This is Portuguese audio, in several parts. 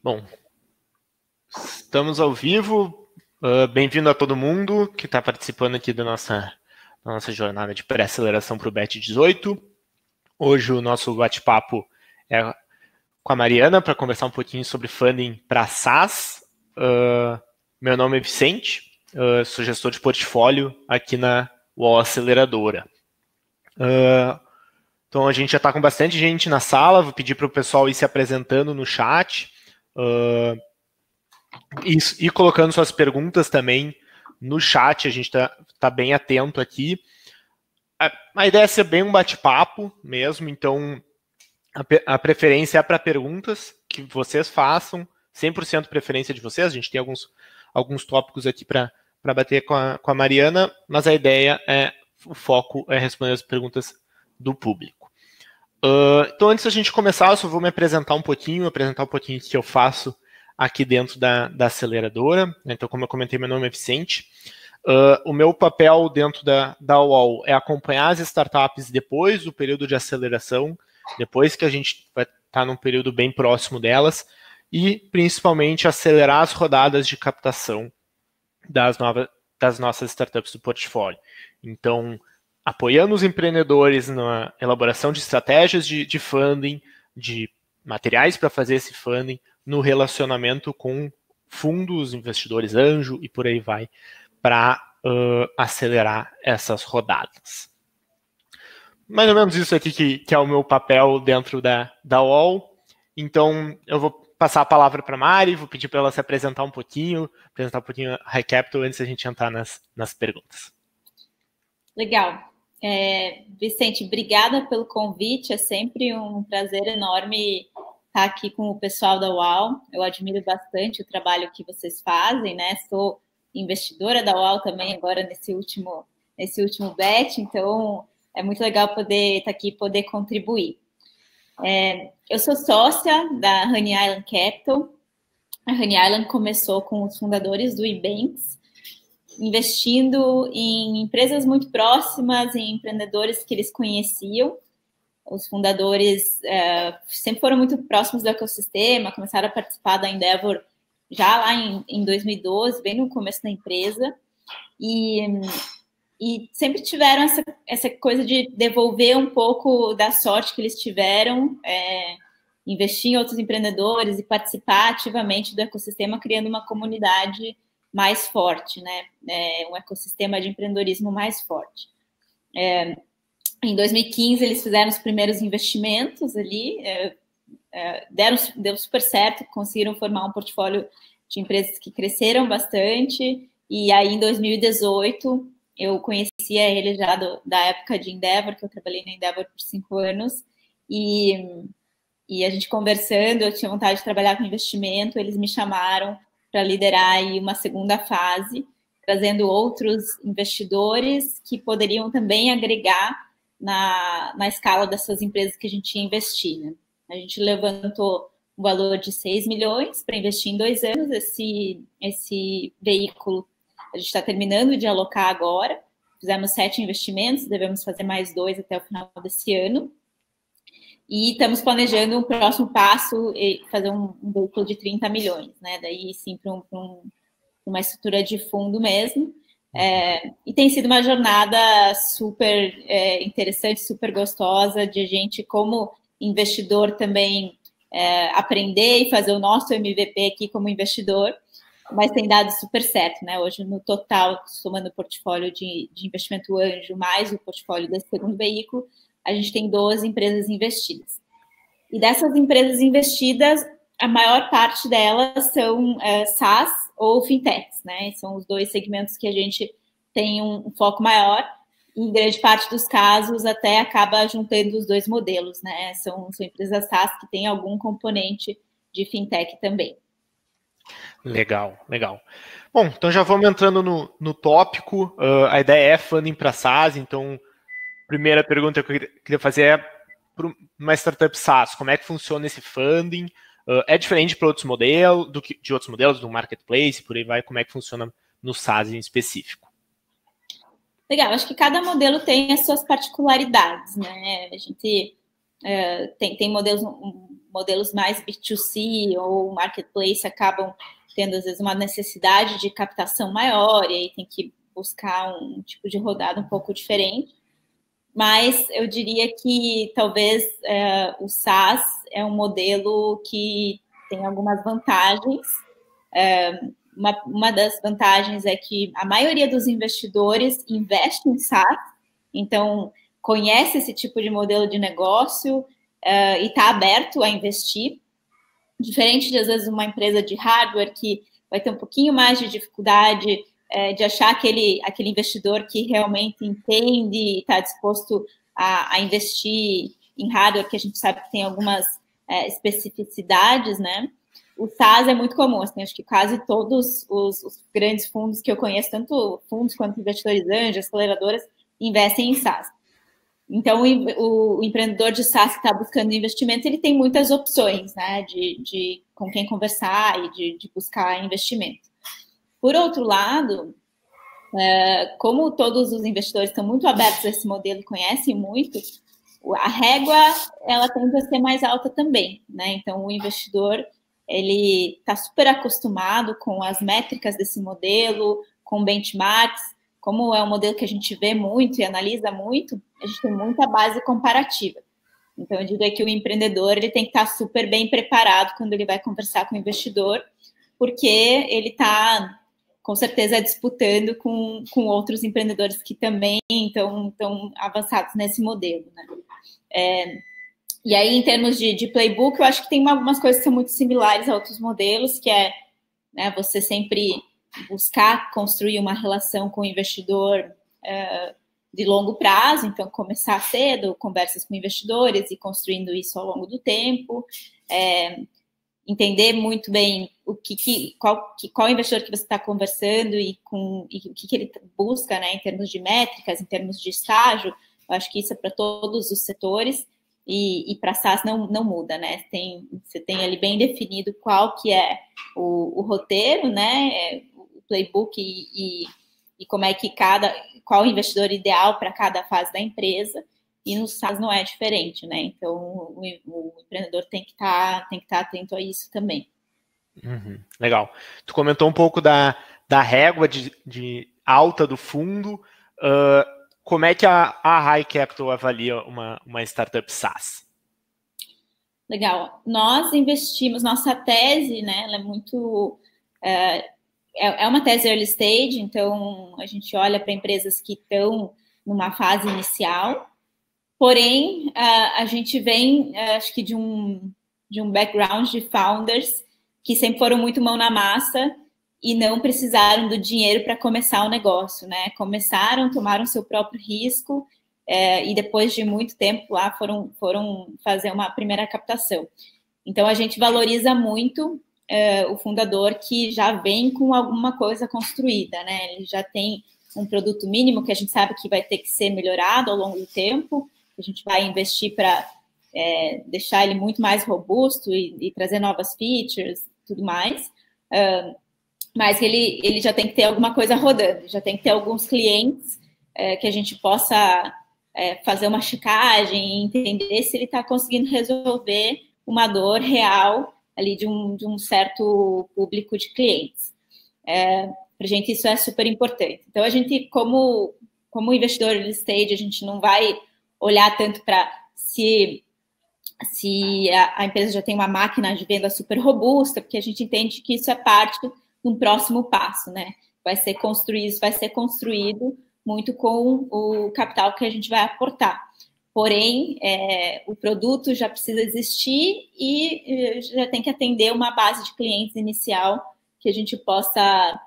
Bom, estamos ao vivo. Bem-vindo a todo mundo que está participando aqui da nossa jornada de pré-aceleração para o BET18. Hoje o nosso bate-papo é com a Mariana para conversar um pouquinho sobre funding para SaaS. Meu nome é Vicente, sou gestor de portfólio aqui na UOL Aceleradora. Então a gente já está com bastante gente na sala, vou pedir para o pessoal ir se apresentando no chat. E colocando suas perguntas também no chat, a gente está bem atento aqui. A ideia é ser bem um bate-papo mesmo, então a preferência é para perguntas que vocês façam, 100% preferência de vocês. A gente tem alguns tópicos aqui para bater com a Mariana, mas a ideia o foco é responder as perguntas do público. Então, antes da gente começar, eu só vou me apresentar um pouquinho o que eu faço aqui dentro da aceleradora. Então, como eu comentei, meu nome é Vicente. O meu papel dentro da UOL é acompanhar as startups depois do período de aceleração, depois que a gente vai estar num período bem próximo delas, e principalmente acelerar as rodadas de captação das nossas startups do portfólio. Então, apoiando os empreendedores na elaboração de estratégias de funding, de materiais para fazer esse funding, no relacionamento com fundos, investidores anjo e por aí vai, para acelerar essas rodadas. Mais ou menos isso aqui que é o meu papel dentro da UOL. Então, eu vou passar a palavra para a Mari, vou pedir para ela se apresentar um pouquinho a HiCapital antes da gente entrar nas perguntas. Legal. Vicente, obrigada pelo convite, é sempre um prazer enorme estar aqui com o pessoal da UOL. Eu admiro bastante o trabalho que vocês fazem, né? Sou investidora da UOL também agora nesse último BET, então é muito legal poder estar aqui e poder contribuir. Eu sou sócia da Honey Island Capital. A Honey Island começou com os fundadores do eBanks, investindo em empresas muito próximas, em empreendedores que eles conheciam. Os fundadores sempre foram muito próximos do ecossistema, começaram a participar da Endeavor já lá em 2012, bem no começo da empresa, e sempre tiveram essa coisa de devolver um pouco da sorte que eles tiveram, investir em outros empreendedores e participar ativamente do ecossistema, criando uma comunidade mais forte, né? Um ecossistema de empreendedorismo mais forte. Em 2015, eles fizeram os primeiros investimentos ali, deu super certo, conseguiram formar um portfólio de empresas que cresceram bastante, e aí em 2018 eu conhecia ele já da época de Endeavor, que eu trabalhei na Endeavor por 5 anos, e a gente conversando, eu tinha vontade de trabalhar com investimento, eles me chamaram para liderar aí uma segunda fase, trazendo outros investidores que poderiam também agregar na escala dessas empresas que a gente ia investir, né? A gente levantou um valor de 6 milhões para investir em 2 anos. Esse veículo a gente está terminando de alocar agora. Fizemos 7 investimentos, devemos fazer mais 2 até o final desse ano. E estamos planejando um próximo passo, fazer um veículo de 30 milhões, né? Daí sim para uma estrutura de fundo mesmo. E tem sido uma jornada super interessante, super gostosa, de gente como investidor também aprender e fazer o nosso MVP aqui como investidor, mas tem dado super certo, né? Hoje, no total, somando o portfólio de investimento anjo mais o portfólio desse segundo veículo, a gente tem 12 empresas investidas. E dessas empresas investidas, a maior parte delas são SaaS ou fintechs, né? São os 2 segmentos que a gente tem um foco maior. E em grande parte dos casos, até acaba juntando os 2 modelos, né? São empresas SaaS que têm algum componente de fintech também. Legal. Bom, então já vamos entrando no tópico. A ideia é funding para SaaS, então a primeira pergunta que eu queria fazer é para uma startup SaaS, como é que funciona esse funding? É diferente para outros modelos, de outros modelos, do marketplace, por aí vai, como é que funciona no SaaS em específico? Legal, acho que cada modelo tem as suas particularidades, né? A gente tem modelos modelos mais B2C ou marketplace acabam tendo, às vezes, uma necessidade de captação maior, e aí tem que buscar um tipo de rodada um pouco diferente. Mas eu diria que talvez o SaaS é um modelo que tem algumas vantagens. Uma das vantagens é que a maioria dos investidores investe em SaaS, então conhece esse tipo de modelo de negócio e está aberto a investir, diferente de, às vezes, uma empresa de hardware que vai ter um pouquinho mais de dificuldade de achar aquele investidor que realmente entende e está disposto a investir em hardware, que a gente sabe que tem algumas especificidades, né? O SaaS é muito comum, assim, acho que quase todos os grandes fundos que eu conheço, tanto fundos quanto investidores anjos, aceleradoras, investem em SaaS. Então, o empreendedor de SaaS que está buscando investimento, ele tem muitas opções, né, de com quem conversar e de buscar investimento. Por outro lado, como todos os investidores estão muito abertos a esse modelo e conhecem muito, a régua, ela tende a ser mais alta também, né? Então, o investidor, ele está super acostumado com as métricas desse modelo, com benchmarks. Como é um modelo que a gente vê muito e analisa muito, a gente tem muita base comparativa. Então, eu digo que o empreendedor, ele tem que estar super bem preparado quando ele vai conversar com o investidor, porque ele está, com certeza, disputando com outros empreendedores que também estão avançados nesse modelo, né? E aí, em termos de playbook, eu acho que tem algumas coisas que são muito similares a outros modelos, que é, né, você sempre buscar construir uma relação com o investidor de longo prazo, então começar cedo, conversas com investidores e construindo isso ao longo do tempo, entender muito bem qual investidor que você está conversando e o que ele busca, né, em termos de métricas, em termos de estágio. Eu acho que isso é para todos os setores. E para SaaS não muda, né? Você tem ali bem definido qual que é o roteiro, né? O playbook e como é que qual o investidor ideal para cada fase da empresa. E no SaaS não é diferente, né? Então o empreendedor tem que estar atento a isso também. Legal. Tu comentou um pouco da régua de alta do fundo. Como é que a High Capital avalia uma startup SaaS? Legal. Nós investimos, nossa tese, né, ela é muito... É uma tese early stage, então a gente olha para empresas que estão numa fase inicial, porém, a gente vem, acho que de um background de founders que sempre foram muito mão na massa e não precisaram do dinheiro para começar o negócio, né? Começaram, tomaram seu próprio risco e depois de muito tempo lá foram fazer uma primeira captação. Então, a gente valoriza muito o fundador que já vem com alguma coisa construída, né? Ele já tem um produto mínimo que a gente sabe que vai ter que ser melhorado ao longo do tempo, a gente vai investir para deixar ele muito mais robusto e trazer novas features, tudo mais. Mas ele já tem que ter alguma coisa rodando, já tem que ter alguns clientes que a gente possa fazer uma checagem e entender se ele está conseguindo resolver uma dor real ali de um certo público de clientes. Para a gente isso é super importante. Então, a gente, como investidor early stage, a gente não vai olhar tanto para se a empresa já tem uma máquina de venda super robusta, porque a gente entende que isso é parte de um próximo passo, né? Isso vai ser construído muito com o capital que a gente vai aportar. Porém, o produto já precisa existir e já tem que atender uma base de clientes inicial que a gente possa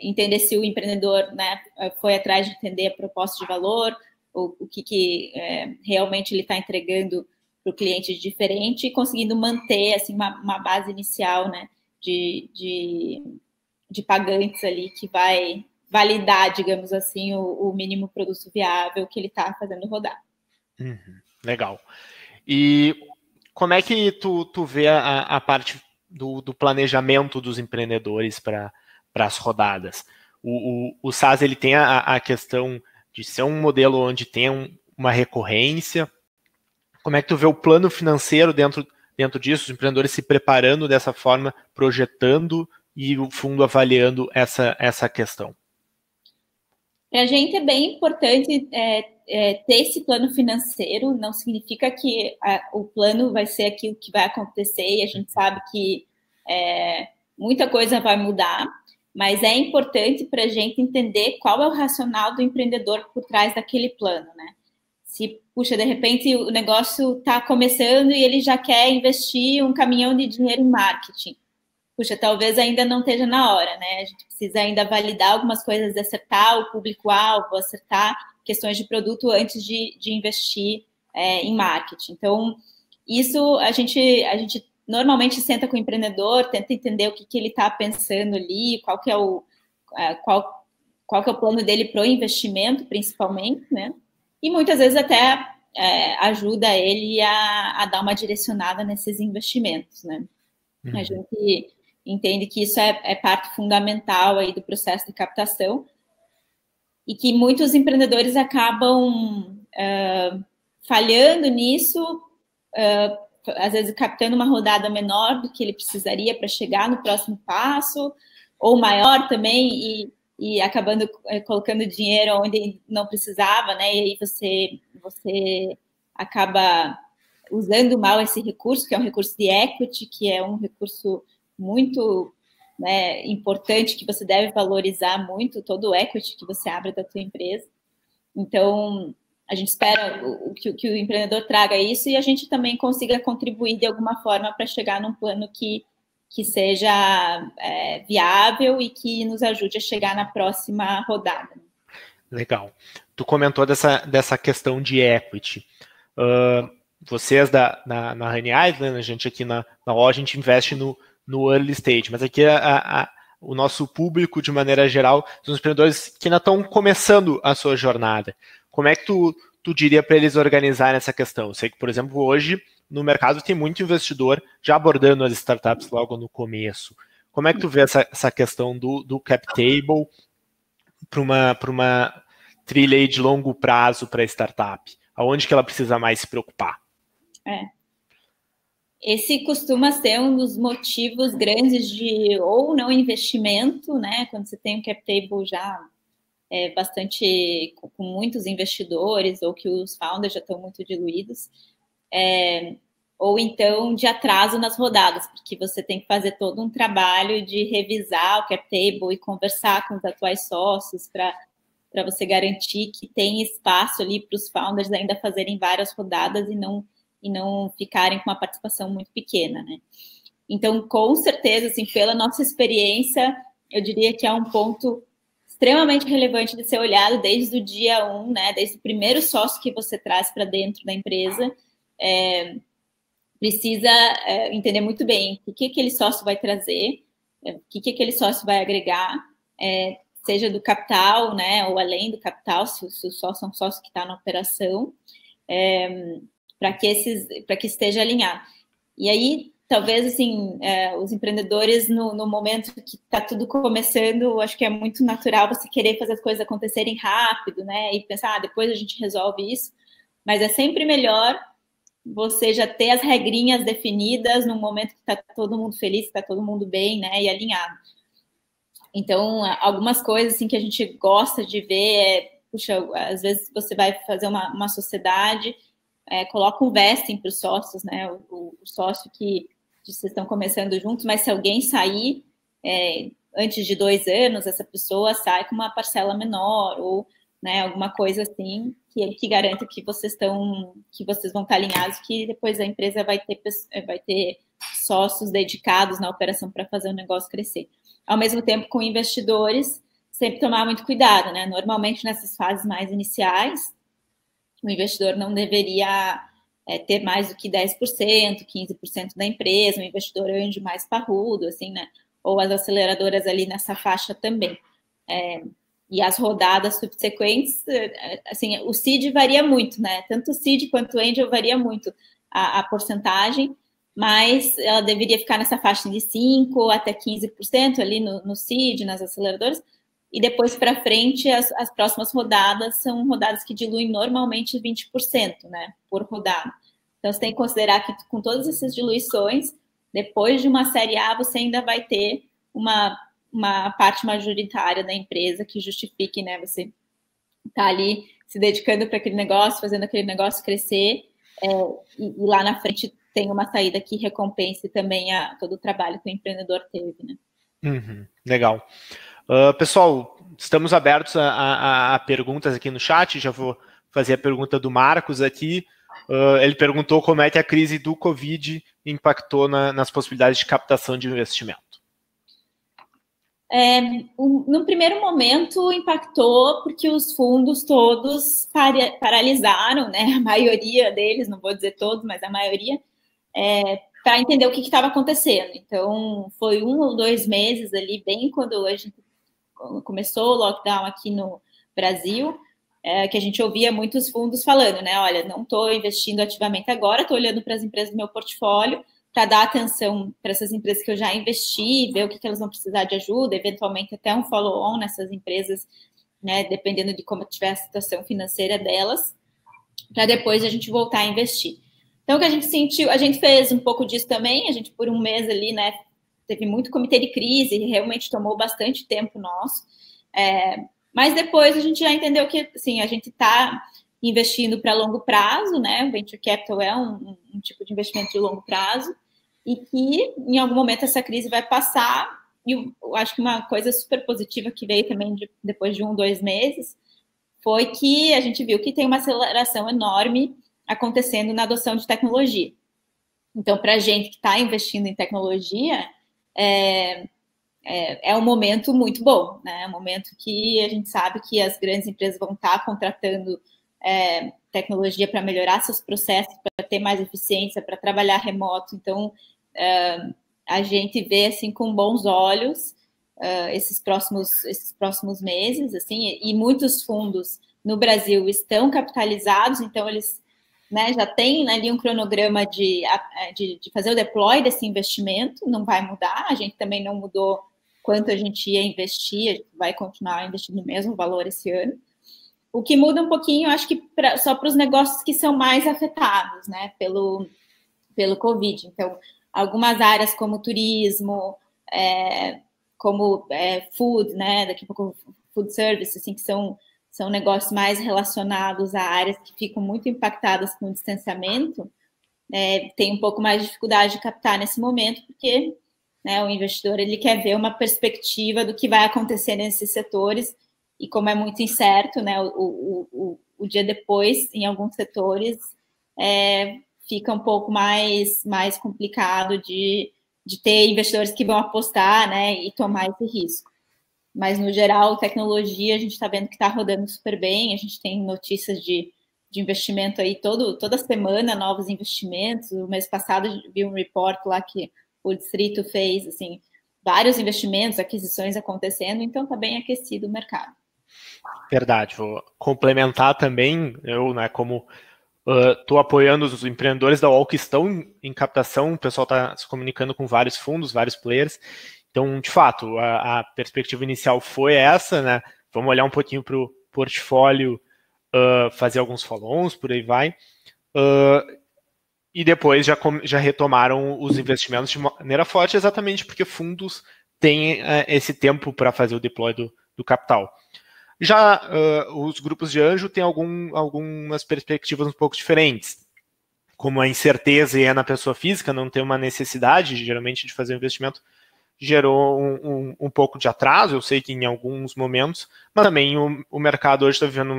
entender se o empreendedor, né, foi atrás de entender a proposta de valor, o que realmente ele está entregando para o cliente de diferente e conseguindo manter assim, uma base inicial, né, de pagantes ali que vai validar, digamos assim, o mínimo produto viável que ele está fazendo rodar. Legal. E como é que tu vê a parte do planejamento dos empreendedores para as rodadas? O SaaS ele tem a questão de ser um modelo onde tem uma recorrência. Como é que tu vê o plano financeiro dentro dentro disso, os empreendedores se preparando dessa forma, projetando e o fundo avaliando essa questão? Para a gente é bem importante ter esse plano financeiro, não significa que o plano vai ser aquilo que vai acontecer, e a gente sabe que muita coisa vai mudar, mas é importante para a gente entender qual é o racional do empreendedor por trás daquele plano, né? Se, puxa, de repente o negócio está começando e ele já quer investir um caminhão de dinheiro em marketing. Puxa, talvez ainda não esteja na hora, né? A gente precisa ainda validar algumas coisas, acertar o público-alvo, acertar questões de produto antes de investir em marketing. Então, isso a gente normalmente senta com o empreendedor, tenta entender o que ele está pensando ali, qual que é o plano dele para o investimento, principalmente, né? E muitas vezes até ajuda ele a dar uma direcionada nesses investimentos, né? A gente entende que isso é parte fundamental aí do processo de captação e que muitos empreendedores acabam falhando nisso, às vezes captando uma rodada menor do que ele precisaria para chegar no próximo passo, ou maior também, e acabando colocando dinheiro onde não precisava, né? E aí você acaba usando mal esse recurso, que é um recurso de equity, que é um recurso muito, né, importante, que você deve valorizar muito, todo o equity que você abre da tua empresa. Então, a gente espera que o empreendedor traga isso e a gente também consiga contribuir de alguma forma para chegar num plano que seja viável e que nos ajude a chegar na próxima rodada. Legal. Tu comentou dessa questão de equity. Vocês na Honey Island, a gente aqui na loja, a gente investe no early stage, mas aqui o nosso público, de maneira geral, são os empreendedores que ainda estão começando a sua jornada. Como é que tu diria para eles organizarem essa questão? Eu sei que, por exemplo, hoje no mercado tem muito investidor já abordando as startups logo no começo. Como é que tu vê essa questão do cap table para uma trilha aí de longo prazo para a startup? Aonde que ela precisa mais se preocupar? Esse costuma ser um dos motivos grandes de ou não investimento, né? Quando você tem um cap table já bastante com muitos investidores ou que os founders já estão muito diluídos, ou então de atraso nas rodadas, porque você tem que fazer todo um trabalho de revisar o cap table e conversar com os atuais sócios para você garantir que tem espaço ali para os founders ainda fazerem várias rodadas e não ficarem com uma participação muito pequena, né? Então, com certeza, assim, pela nossa experiência, eu diria que é um ponto extremamente relevante de ser olhado desde o dia 1, né? Desde o primeiro sócio que você traz para dentro da empresa, precisa entender muito bem o que aquele sócio vai trazer, o que aquele sócio vai agregar, seja do capital, né, ou além do capital, se o sócio é um sócio que está na operação, para que esteja alinhado. E aí, talvez, assim, os empreendedores, no momento que está tudo começando, acho que é muito natural você querer fazer as coisas acontecerem rápido, né, e pensar, depois a gente resolve isso, mas é sempre melhor você já ter as regrinhas definidas no momento que está todo mundo feliz, que está todo mundo bem, né, e alinhado. Então, algumas coisas assim que a gente gosta de ver puxa, às vezes você vai fazer uma sociedade, coloca um vesting para os sócios, né, o sócio que vocês estão começando juntos, mas se alguém sair antes de 2 anos, essa pessoa sai com uma parcela menor, ou né, alguma coisa assim que garanta que vocês vão estar alinhados, que depois a empresa vai ter sócios dedicados na operação para fazer o negócio crescer. Ao mesmo tempo, com investidores, sempre tomar muito cuidado, né? Normalmente, nessas fases mais iniciais, o investidor não deveria ter mais do que 10%, 15% da empresa, um investidor anjo mais parrudo, assim, né? Ou as aceleradoras ali nessa faixa também. E as rodadas subsequentes, assim, o seed varia muito, né? Tanto o seed quanto o angel varia muito a porcentagem, mas ela deveria ficar nessa faixa de 5% até 15% ali no seed, nas aceleradoras, e depois para frente as próximas rodadas são rodadas que diluem normalmente 20%, né, por rodada. Então, você tem que considerar que com todas essas diluições, depois de uma série A, você ainda vai ter uma parte majoritária da empresa que justifique, né, você tá ali se dedicando para aquele negócio, fazendo aquele negócio crescer, e lá na frente tem uma saída que recompense também todo o trabalho que o empreendedor teve, né? Uhum, legal. Pessoal, estamos abertos a perguntas aqui no chat. Já vou fazer a pergunta do Marcos aqui. Ele perguntou como é que a crise do Covid impactou nas possibilidades de captação de investimento. No primeiro momento impactou porque os fundos todos paralisaram, né? A maioria deles, não vou dizer todos, mas a maioria, para entender o que estava acontecendo. Então, foi 1 ou 2 meses ali, bem quando a gente começou o lockdown aqui no Brasil, que a gente ouvia muitos fundos falando, né? Olha, não estou investindo ativamente agora, estou olhando para as empresas do meu portfólio para dar atenção para essas empresas que eu já investi, ver o que elas vão precisar de ajuda, eventualmente até um follow-on nessas empresas, né? Dependendo de como estiver a situação financeira delas, para depois a gente voltar a investir. Então, o que a gente sentiu, a gente fez um pouco disso também, a gente por um mês ali, né? Teve muito comitê de crise, realmente tomou bastante tempo nosso. Mas depois a gente já entendeu que, assim, a gente está investindo para longo prazo, né? O Venture Capital é um tipo de investimento de longo prazo e que, em algum momento, essa crise vai passar. E eu acho que uma coisa super positiva que veio também depois de 1, 2 meses foi que a gente viu que tem uma aceleração enorme acontecendo na adoção de tecnologia. Então, para a gente que está investindo em tecnologia, é um momento muito bom, né? É um momento que a gente sabe que as grandes empresas vão estar contratando tecnologia para melhorar seus processos, para ter mais eficiência, para trabalhar remoto. Então, a gente vê assim com bons olhos esses próximos meses, assim, e muitos fundos no Brasil estão capitalizados, então eles, né, já tem ali um cronograma de fazer o deploy desse investimento, não vai mudar, a gente também não mudou quanto a gente ia investir, a gente vai continuar investindo no mesmo valor esse ano. O que muda um pouquinho, eu acho que só para os negócios que são mais afetados, né, pelo Covid. Então, algumas áreas como turismo, como food, né, daqui a pouco food service, assim, que são negócios mais relacionados a áreas que ficam muito impactadas com o distanciamento, tem um pouco mais de dificuldade de captar nesse momento, porque, né, o investidor ele quer ver uma perspectiva do que vai acontecer nesses setores, e como é muito incerto, né, o dia depois, em alguns setores, fica um pouco mais complicado de ter investidores que vão apostar, né, e tomar esse risco. Mas, no geral, tecnologia, a gente está vendo que está rodando super bem, a gente tem notícias de investimento aí toda semana, novos investimentos. O mês passado, vi um report lá que o Distrito fez, assim, vários investimentos, aquisições acontecendo, então está bem aquecido o mercado. Verdade, vou complementar também, eu, né, como estou apoiando os empreendedores da UOL que estão em captação, o pessoal está se comunicando com vários fundos, vários players. Então, de fato, a perspectiva inicial foi essa, né? Vamos olhar um pouquinho para o portfólio, fazer alguns follow-ons, por aí vai. E depois já retomaram os investimentos de maneira forte, exatamente porque fundos têm esse tempo para fazer o deploy do capital. Já os grupos de anjo têm algumas perspectivas um pouco diferentes. Como a incerteza é na pessoa física, não tem uma necessidade, geralmente, de fazer um investimento, gerou um pouco de atraso, eu sei que em alguns momentos, mas também o mercado hoje está vivendo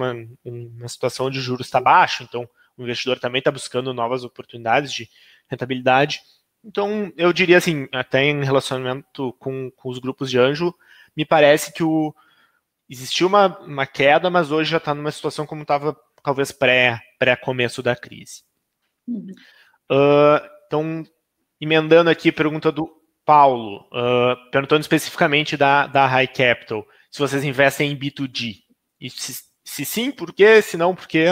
uma situação onde o juros está baixo, então o investidor também está buscando novas oportunidades de rentabilidade. Então, eu diria assim, até em relacionamento com os grupos de anjo, me parece que existiu uma queda, mas hoje já está numa situação como estava talvez pré-começo da crise. Então, emendando aqui a pergunta do Paulo, perguntando especificamente da High Capital, se vocês investem em B2G. E se sim, por quê? Se não, por quê?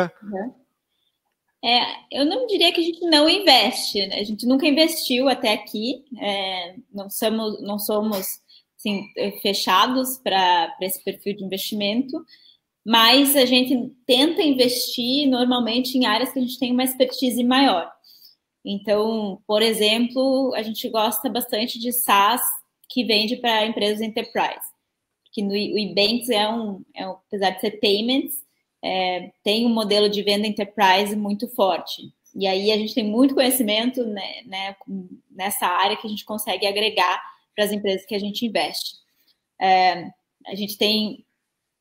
Eu não diria que a gente não investe, né? A gente nunca investiu até aqui, não somos assim, fechados para esse perfil de investimento, mas a gente tenta investir normalmente em áreas que a gente tem uma expertise maior. Então, por exemplo, a gente gosta bastante de SaaS que vende para empresas enterprise. Porque o Ebanks apesar de ser payments, tem um modelo de venda enterprise muito forte. E aí a gente tem muito conhecimento, né, nessa área que a gente consegue agregar para as empresas que a gente investe. A gente tem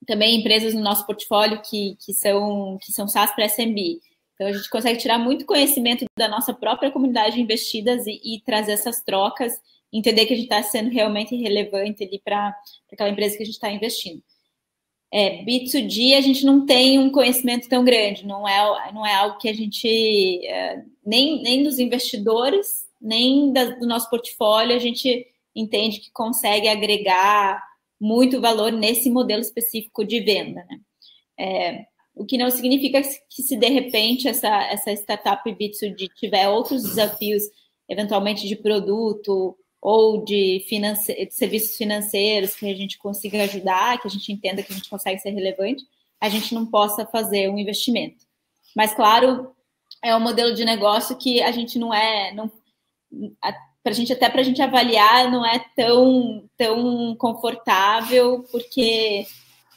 também empresas no nosso portfólio que são SaaS para SMB. Então, a gente consegue tirar muito conhecimento da nossa própria comunidade de investidas e trazer essas trocas, entender que a gente está sendo realmente relevante ali para aquela empresa que a gente está investindo. B2G, a gente não tem um conhecimento tão grande, não é algo que a gente, nem dos investidores, nem do nosso portfólio, a gente entende que consegue agregar muito valor nesse modelo específico de venda, né? O que não significa que se de repente essa startup B2G tiver outros desafios, eventualmente de produto ou de serviços financeiros que a gente consiga ajudar, que a gente entenda que a gente consegue ser relevante, a gente não possa fazer um investimento. Mas, claro, é um modelo de negócio que a gente para a gente avaliar não é tão confortável, porque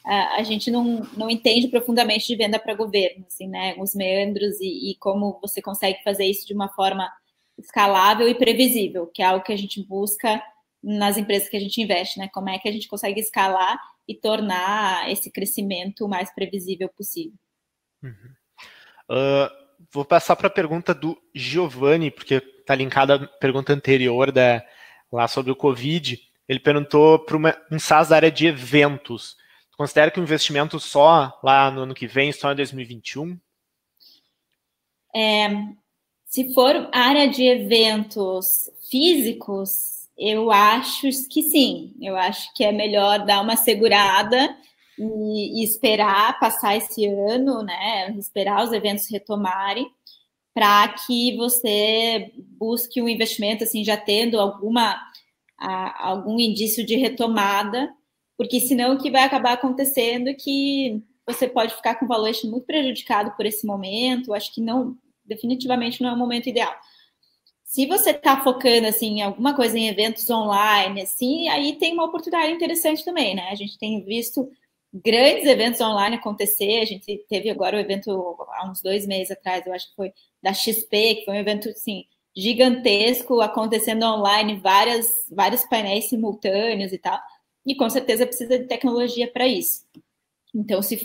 a gente não entende profundamente de venda para governo, assim, né? Os meandros e como você consegue fazer isso de uma forma escalável e previsível, que é algo que a gente busca nas empresas que a gente investe, né? Como é que a gente consegue escalar e tornar esse crescimento o mais previsível possível. Vou passar para a pergunta do Giovanni, porque está linkada à pergunta anterior lá sobre o Covid. Ele perguntou para um SaaS da área de eventos. Tu considera que o investimento só lá no ano que vem, só em 2021? Se for área de eventos físicos, eu acho que sim. Eu acho que é melhor dar uma segurada e esperar passar esse ano, né? Esperar os eventos retomarem, para que você busque um investimento, assim, já tendo algum indício de retomada, porque senão o que vai acabar acontecendo é que você pode ficar com o valuation muito prejudicado por esse momento. Eu acho que definitivamente não é o momento ideal. Se você está focando assim, em alguma coisa em eventos online, assim, aí tem uma oportunidade interessante também, né? A gente tem visto grandes eventos online acontecer. A gente teve agora o evento há uns 2 meses atrás, eu acho que foi da XP, que foi um evento assim, gigantesco, acontecendo online, vários painéis simultâneos e tal. E com certeza precisa de tecnologia para isso. Então, se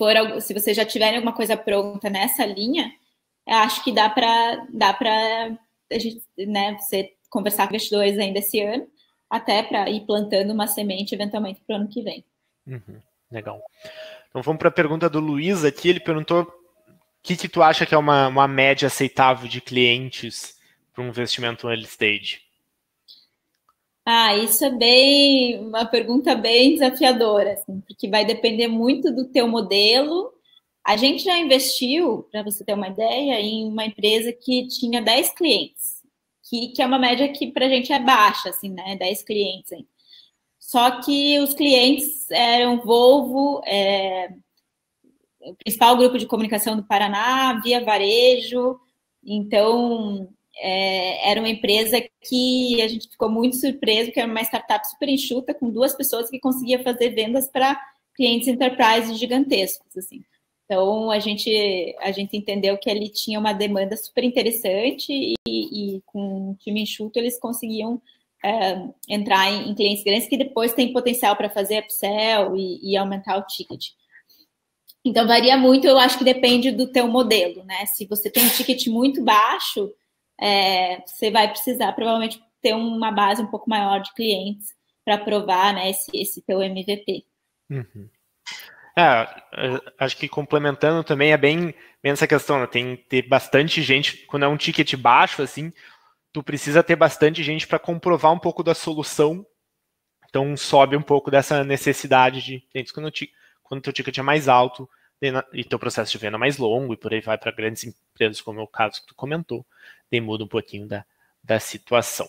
você já tiver alguma coisa pronta nessa linha, eu acho que dá para a gente, né, você conversar com os investidores ainda esse ano, até para ir plantando uma semente eventualmente para o ano que vem. Legal. Então vamos para a pergunta do Luiz aqui. Ele perguntou o que tu acha que é uma média aceitável de clientes para um investimento early stage? Isso é uma pergunta bem desafiadora, assim, porque vai depender muito do teu modelo. A gente já investiu, para você ter uma ideia, em uma empresa que tinha 10 clientes, que é uma média que para a gente é baixa, assim, né? 10 clientes. Hein? Só que os clientes eram Volvo, o principal grupo de comunicação do Paraná, Via Varejo. Então, era uma empresa que a gente ficou muito surpreso, porque era uma startup super enxuta, com 2 pessoas que conseguia fazer vendas para clientes enterprise gigantescos, assim. Então, a gente entendeu que ali tinha uma demanda super interessante e com um time enxuto eles conseguiam entrar em clientes grandes que depois tem potencial para fazer upsell e aumentar o ticket. Então, varia muito, eu acho que depende do teu modelo, né? Se você tem um ticket muito baixo, você vai precisar provavelmente ter uma base um pouco maior de clientes para provar, né, esse teu MVP. Acho que complementando também é bem essa questão, né? Tem que ter bastante gente, quando é um ticket baixo, assim, tu precisa ter bastante gente para comprovar um pouco da solução, então sobe um pouco dessa necessidade de clientes quando o teu ticket é mais alto e teu processo de venda é mais longo e por aí vai para grandes empresas, como é o caso que tu comentou, daí muda um pouquinho da situação.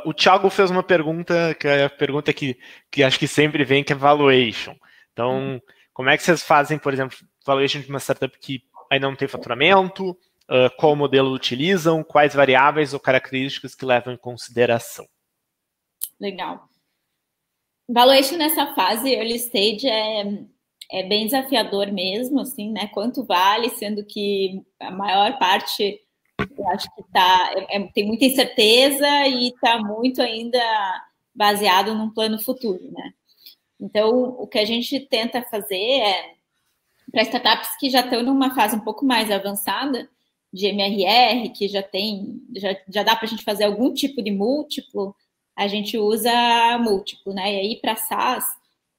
O Thiago fez uma pergunta, que é a pergunta que acho que sempre vem, que é valuation. Então, como é que vocês fazem, por exemplo, valuation de uma startup que ainda não tem faturamento, qual modelo utilizam, quais variáveis ou características que levam em consideração. Legal. Valuation nessa fase early stage é bem desafiador mesmo, assim, né? Quanto vale, sendo que a maior parte, eu acho que tem muita incerteza e está muito ainda baseado num plano futuro, né? Então, o que a gente tenta fazer é, para startups que já estão numa fase um pouco mais avançada, de MRR, que já dá para a gente fazer algum tipo de múltiplo, a gente usa múltiplo, né? E aí, para SaaS,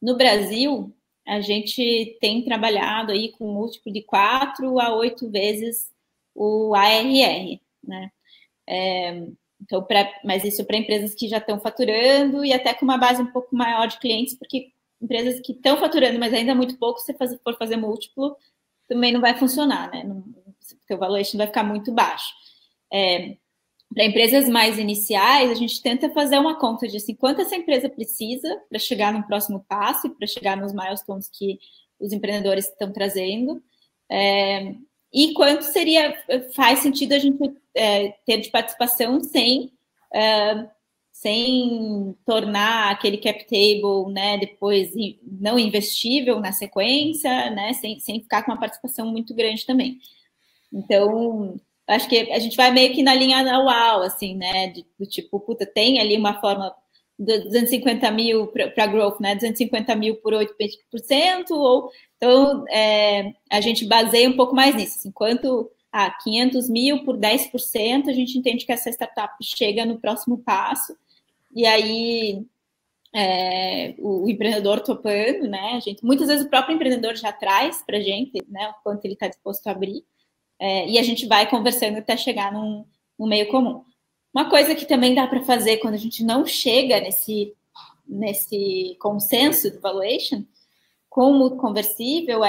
no Brasil, a gente tem trabalhado aí com múltiplo de 4 a 8 vezes o ARR, né? Então, mas isso para empresas que já estão faturando e até com uma base um pouco maior de clientes, porque empresas que estão faturando, mas ainda muito pouco, se você for fazer múltiplo, também não vai funcionar, né? Porque o valuation vai ficar muito baixo. Para empresas mais iniciais, a gente tenta fazer uma conta de assim, quanto essa empresa precisa para chegar no próximo passo, para chegar nos milestones que os empreendedores estão trazendo, e quanto faz sentido a gente ter de participação sem tornar aquele cap table, né, depois não investível na sequência, né, sem ficar com uma participação muito grande também. Então, acho que a gente vai meio que na linha da UAU, assim, né, do tipo, puta, tem ali uma forma de 250 mil para growth, né, 250 mil por 8%, então a gente baseia um pouco mais nisso, assim, enquanto 500 mil por 10%, a gente entende que essa startup chega no próximo passo, e aí o empreendedor topando, né, muitas vezes o próprio empreendedor já traz para a gente, né, o quanto ele está disposto a abrir, e a gente vai conversando até chegar num meio comum. Uma coisa que também dá para fazer quando a gente não chega nesse consenso de valuation, como conversível,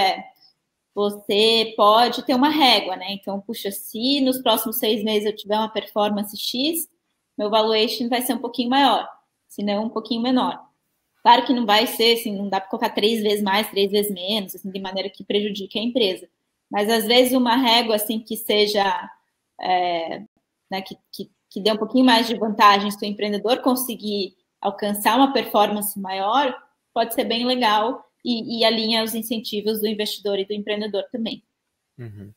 você pode ter uma régua, né? Então, puxa, se nos próximos 6 meses eu tiver uma performance X, meu valuation vai ser um pouquinho maior, se não um pouquinho menor. Claro que não vai ser, assim, não dá para colocar 3 vezes mais, 3 vezes menos, assim, de maneira que prejudique a empresa. Mas, às vezes, uma régua, assim, que seja, né, que dê um pouquinho mais de vantagem se o empreendedor conseguir alcançar uma performance maior, pode ser bem legal e alinha os incentivos do investidor e do empreendedor também. Uhum.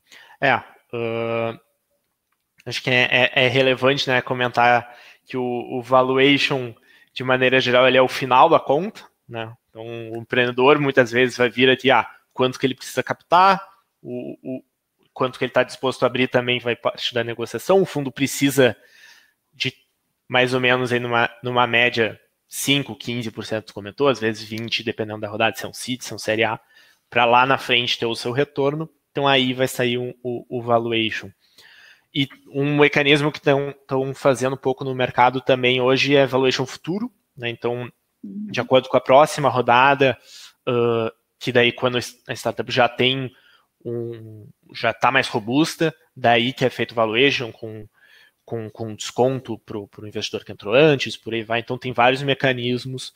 Acho que é relevante, né, comentar que o valuation, de maneira geral, ele é o final da conta, né? Então, o empreendedor muitas vezes vai vir aqui, quanto que ele precisa captar, quanto que ele está disposto a abrir também vai parte da negociação. O fundo precisa de mais ou menos aí numa média 5%, 15%, comentou, às vezes 20%, dependendo da rodada, se é um seed, se é um série A, para lá na frente ter o seu retorno. Então aí vai sair o valuation. E um mecanismo que estão fazendo um pouco no mercado também hoje é valuation futuro, né? Então, de acordo com a próxima rodada, que daí quando a startup já tem já está mais robusta, daí que é feito valuation com desconto para o investidor que entrou antes, por aí vai. Então tem vários mecanismos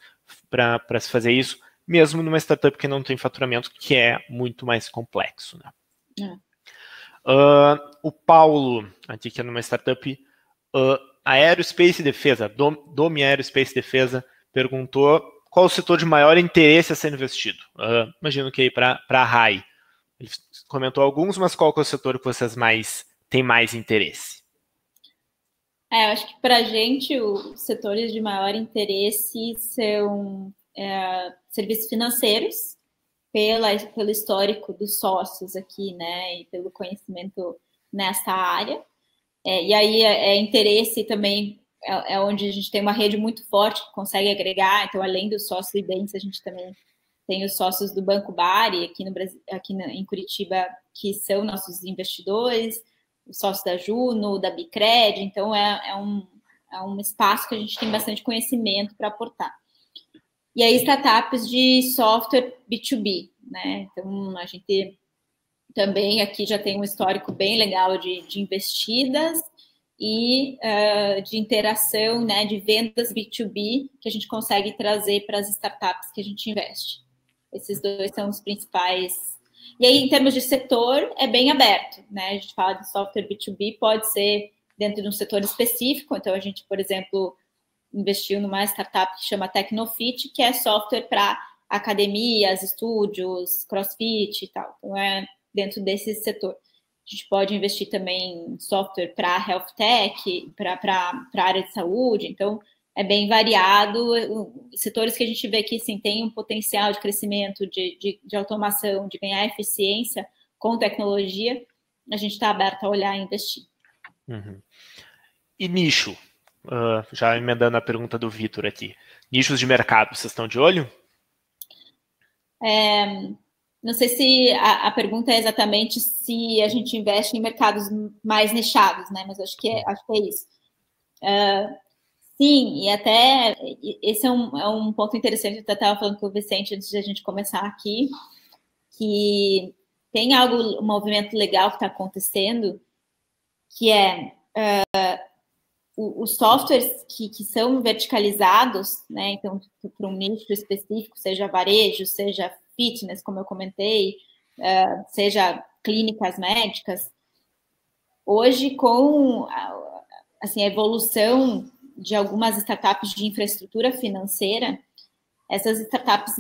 para se fazer isso, mesmo numa startup que não tem faturamento, que é muito mais complexo, né? O Paulo, aqui que é numa startup, Aerospace e Defesa, Domi Aerospace e Defesa, perguntou qual o setor de maior interesse a ser investido. Imagino que aí para a RAI. Ele comentou alguns, mas qual que é o setor que vocês têm mais interesse? Eu acho que para a gente os setores de maior interesse são serviços financeiros, pelo histórico dos sócios aqui, né, e pelo conhecimento nessa área. E aí interesse também é onde a gente tem uma rede muito forte que consegue agregar. Então, além dos sócios do Bens, a gente também tem os sócios do Banco Bari aqui no Brasil, em Curitiba, que são nossos investidores, os sócios da Juno, da Bicred. Então, é um espaço que a gente tem bastante conhecimento para aportar. E aí, startups de software B2B, né? Então, a gente também aqui já tem um histórico bem legal de investidas e de interação, né, de vendas B2B que a gente consegue trazer para as startups que a gente investe. Esses dois são os principais E aí, em termos de setor, é bem aberto, né? A gente fala de software B2B, pode ser dentro de um setor específico. Então, a gente, por exemplo, investiu numa startup que chama Tecnofit, que é software para academias, estúdios, crossfit e tal. Então, é dentro desse setor. A gente pode investir também em software para health tech, para a área de saúde. Então, é bem variado. Setores que a gente vê que sim, tem um potencial de crescimento, de automação, de ganhar eficiência com tecnologia, a gente está aberto a olhar e investir. Uhum. E nicho? Já emendando a pergunta do Vitor aqui. Nichos de mercado, vocês estão de olho? Não sei se a pergunta é exatamente se a gente investe em mercados mais nichados, né? Mas acho que é isso. Sim, e até esse é um ponto interessante. Eu estava falando com o Vicente antes de a gente começar aqui, que tem um movimento legal que está acontecendo, que é os softwares que são verticalizados, né? Então, para um nicho específico, seja varejo, seja fitness, como eu comentei, seja clínicas médicas. Hoje, com assim, a evolução de algumas startups de infraestrutura financeira, essas startups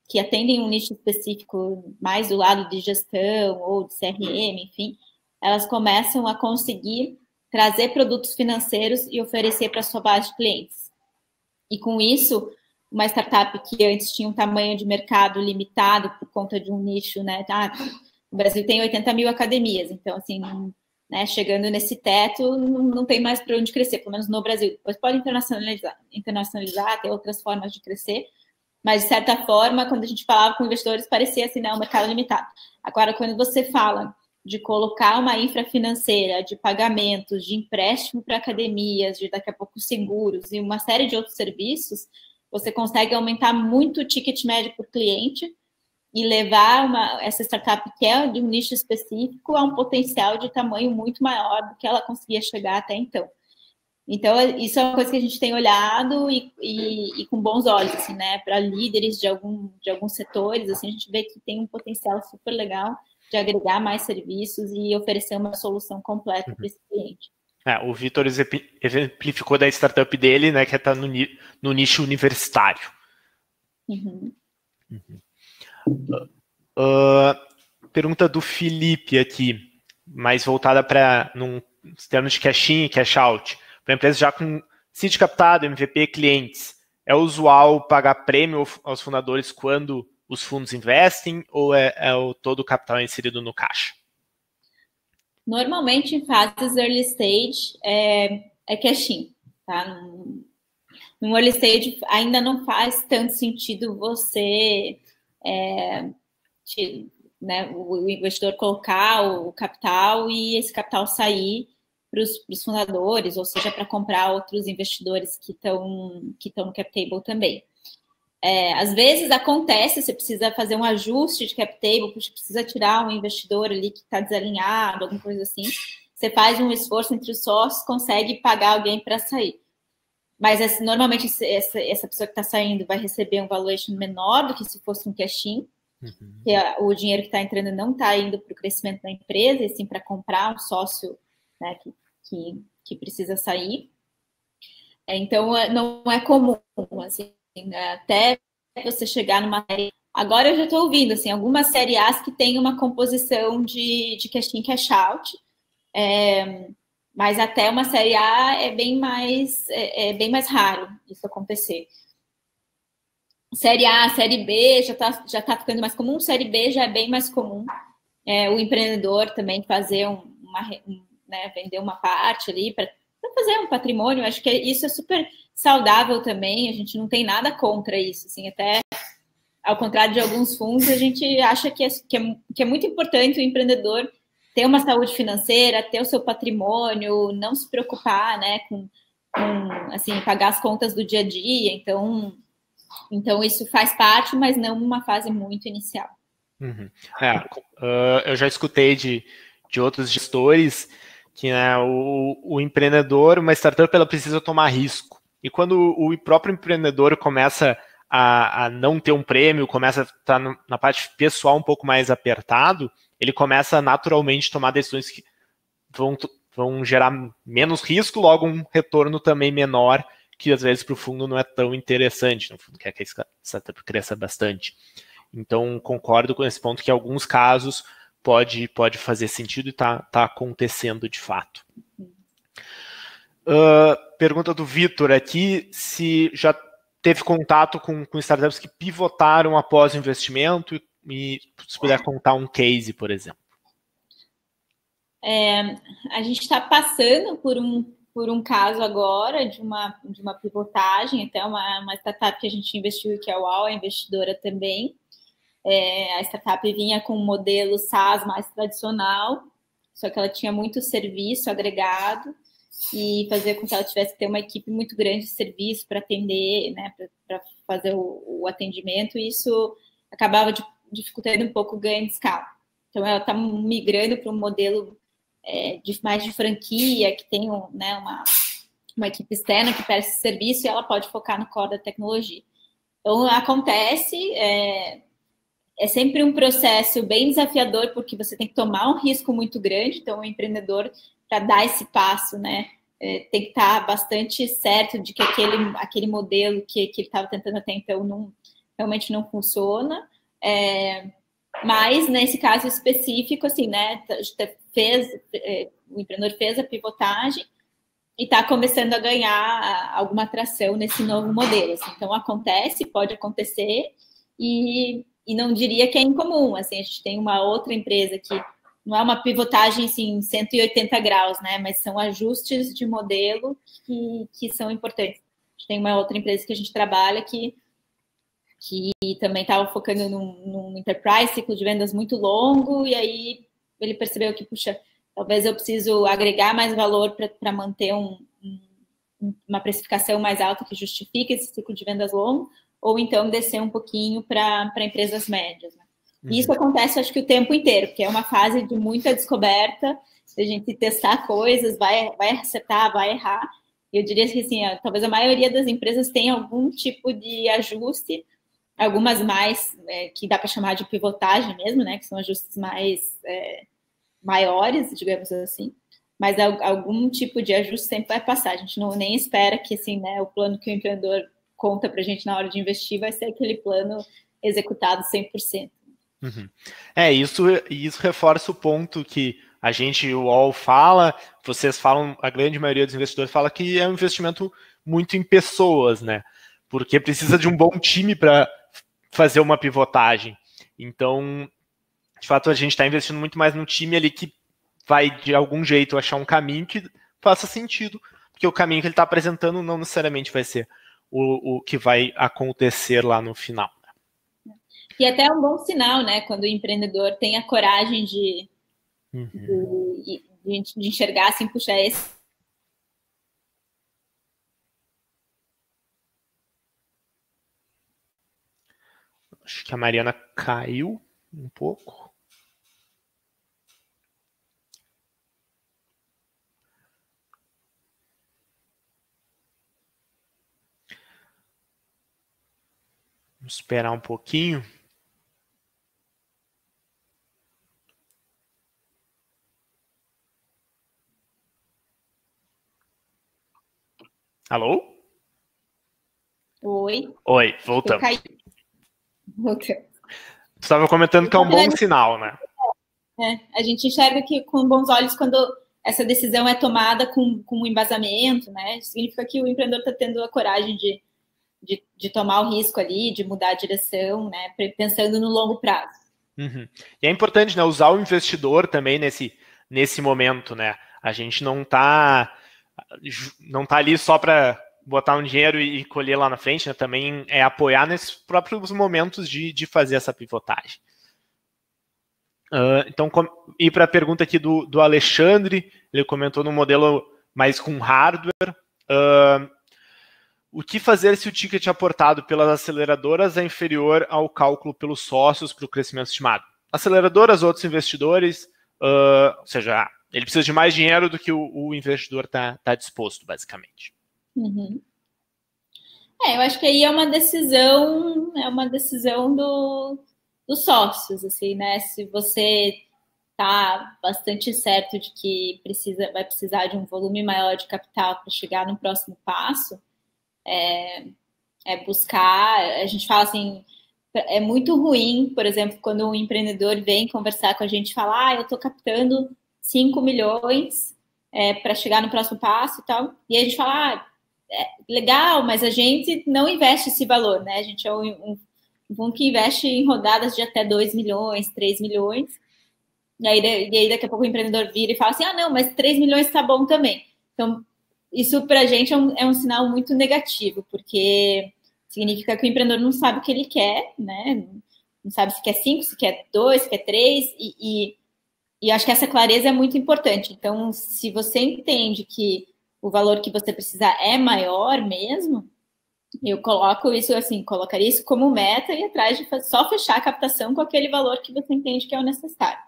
que atendem um nicho específico mais do lado de gestão ou de CRM, enfim, elas começam a conseguir trazer produtos financeiros e oferecer para a sua base de clientes. E com isso, uma startup que antes tinha um tamanho de mercado limitado por conta de um nicho, né? O Brasil tem 80 mil academias, então, assim, né, chegando nesse teto, não tem mais para onde crescer, pelo menos no Brasil. Depois pode internacionalizar, ter outras formas de crescer, mas, de certa forma, quando a gente falava com investidores, parecia assim, né, um mercado limitado. Agora, quando você fala de colocar uma infra financeira, de pagamentos, de empréstimo para academias, de daqui a pouco seguros e uma série de outros serviços, você consegue aumentar muito o ticket médio por cliente e levar essa startup que é de um nicho específico a um potencial de tamanho muito maior do que ela conseguia chegar até então. Então, isso é uma coisa que a gente tem olhado e com bons olhos, assim, né? Para líderes de alguns setores, assim, a gente vê que tem um potencial super legal de agregar mais serviços e oferecer uma solução completa para esse cliente. O Vitor exemplificou da startup dele, né, que está no nicho universitário. Uhum. Pergunta do Felipe aqui, mais voltada para num termos de cash-in e cash-out. Para empresas já com seed captado, MVP, clientes, é usual pagar prêmio aos fundadores quando os fundos investem ou todo o capital inserido no caixa? Normalmente, em fases early stage, é cash-in, tá? No early stage, ainda não faz tanto sentido você, né, o investidor colocar o capital e esse capital sair para os fundadores, ou seja, para comprar outros investidores que estão no cap table também. Às vezes acontece, você precisa fazer um ajuste de cap table, porque precisa tirar um investidor ali que está desalinhado, alguma coisa assim. Você faz um esforço entre os sócios, consegue pagar alguém para sair. Mas normalmente essa pessoa que está saindo vai receber um valuation menor do que se fosse um cash-in, que o dinheiro que está entrando não está indo para o crescimento da empresa, e sim para comprar um sócio, né, que precisa sair. Então, não é comum, assim, até você chegar numa série... Agora eu já estou ouvindo, assim, algumas série A's que tem uma composição de cash-in, cash-out, mas até uma série A é bem mais raro isso acontecer. Série A, série B já tá ficando mais comum, série B já é bem mais comum. O empreendedor também fazer né, vender uma parte ali para fazer um patrimônio, acho que isso é super saudável também, a gente não tem nada contra isso, assim, até ao contrário de alguns fundos, a gente acha que é muito importante o empreendedor ter uma saúde financeira, ter o seu patrimônio, não se preocupar, né, com assim, pagar as contas do dia a dia, então isso faz parte, mas não uma fase muito inicial. Eu já escutei de outros gestores que, né, o empreendedor, uma startup, ela precisa tomar risco. E quando o próprio empreendedor começa a não ter um prêmio, começa a estar na parte pessoal um pouco mais apertado, ele começa naturalmente a tomar decisões que vão gerar menos risco, logo um retorno também menor, que às vezes para o fundo não é tão interessante. No fundo, quer que a startup cresça bastante. Então, concordo com esse ponto que em alguns casos pode fazer sentido e está acontecendo de fato. Pergunta do Vitor aqui, se já teve contato com startups que pivotaram após o investimento e se puder contar um case, por exemplo. A gente está passando por um caso agora de uma pivotagem, até uma startup que a gente investiu e que é a UAU, a investidora também. A startup vinha com um modelo SaaS mais tradicional, só que ela tinha muito serviço agregado e fazia com que ela tivesse que ter uma equipe muito grande de serviço para atender, né, para fazer o atendimento, e isso acabava dificultando um pouco o ganho de escala. Então, ela está migrando para um modelo mais de franquia, que tem uma equipe externa que presta serviço e ela pode focar no core da tecnologia. Então, acontece, é sempre um processo bem desafiador, porque você tem que tomar um risco muito grande. Então, o empreendedor, para dar esse passo, né, tem que estar bastante certo de que aquele modelo que ele estava tentando até então realmente não funciona. Mas, nesse caso específico, assim, né, o empreendedor fez a pivotagem e está começando a ganhar alguma atração nesse novo modelo. Assim. Então, pode acontecer, e não diria que é incomum. Assim, a gente tem uma outra empresa que não é uma pivotagem assim, 180 graus, né? Mas são ajustes de modelo que são importantes. A gente tem uma outra empresa que a gente trabalha que também estava focando num enterprise, ciclo de vendas muito longo, e aí ele percebeu que, puxa, talvez eu preciso agregar mais valor para manter uma precificação mais alta que justifique esse ciclo de vendas longo, ou então descer um pouquinho para empresas médias. Né? E isso acontece, acho que o tempo inteiro, porque é uma fase de muita descoberta, a gente testar coisas, vai acertar, vai errar. Eu diria que, assim, talvez a maioria das empresas tenha algum tipo de ajuste, algumas mais, que dá para chamar de pivotagem mesmo, né, que são ajustes mais maiores, digamos assim, mas algum tipo de ajuste sempre vai passar. A gente nem espera que, assim, né, o plano que o empreendedor conta para a gente na hora de investir vai ser aquele plano executado 100%. Uhum. Isso reforça o ponto que a gente, o UOL, fala, vocês falam, a grande maioria dos investidores fala que é um investimento muito em pessoas, né? Porque precisa de um bom time para fazer uma pivotagem. Então, de fato, a gente está investindo muito mais no time ali que vai, de algum jeito, achar um caminho que faça sentido, porque o caminho que ele está apresentando não necessariamente vai ser o que vai acontecer lá no final. E até é um bom sinal, né? Quando o empreendedor tem a coragem de enxergar assim, puxa, esse. Acho que a Mariana caiu um pouco. Vamos esperar um pouquinho. Alô? Oi. Oi, voltamos. Voltamos. Você estava comentando que é um bom sinal, né? A gente enxerga que com bons olhos quando essa decisão é tomada com um embasamento, né? Significa que o empreendedor está tendo a coragem de tomar o risco ali, de mudar a direção, né? Pensando no longo prazo. Uhum. E é importante, né, usar o investidor também nesse momento, né? A gente não tá ali só para botar um dinheiro e colher lá na frente, né? Também é apoiar nesses próprios momentos de fazer essa pivotagem. Então, ir para a pergunta aqui do Alexandre, ele comentou no modelo mais com hardware. O que fazer se o ticket aportado pelas aceleradoras é inferior ao cálculo pelos sócios para o crescimento estimado? Aceleradoras, outros investidores, ou seja, ele precisa de mais dinheiro do que o investidor está disposto, basicamente. Uhum. Eu acho que aí é uma decisão dos sócios, assim, né? Se você tá bastante certo de que vai precisar de um volume maior de capital para chegar no próximo passo, buscar, a gente fala assim, é muito ruim, por exemplo, quando um empreendedor vem conversar com a gente e fala, eu estou captando 5 milhões para chegar no próximo passo e tal, e a gente fala, legal, mas a gente não investe esse valor, né? A gente é um fundo que investe em rodadas de até 2 milhões, 3 milhões, e aí daqui a pouco o empreendedor vira e fala assim, não, mas 3 milhões está bom também. Então, isso para a gente é um sinal muito negativo, porque significa que o empreendedor não sabe o que ele quer, né? Não sabe se quer 5, se quer 2, se quer 3, e acho que essa clareza é muito importante. Então, se você entende que o valor que você precisa é maior mesmo, eu coloco isso assim, colocaria isso como meta e atrás de só fechar a captação com aquele valor que você entende que é o necessário.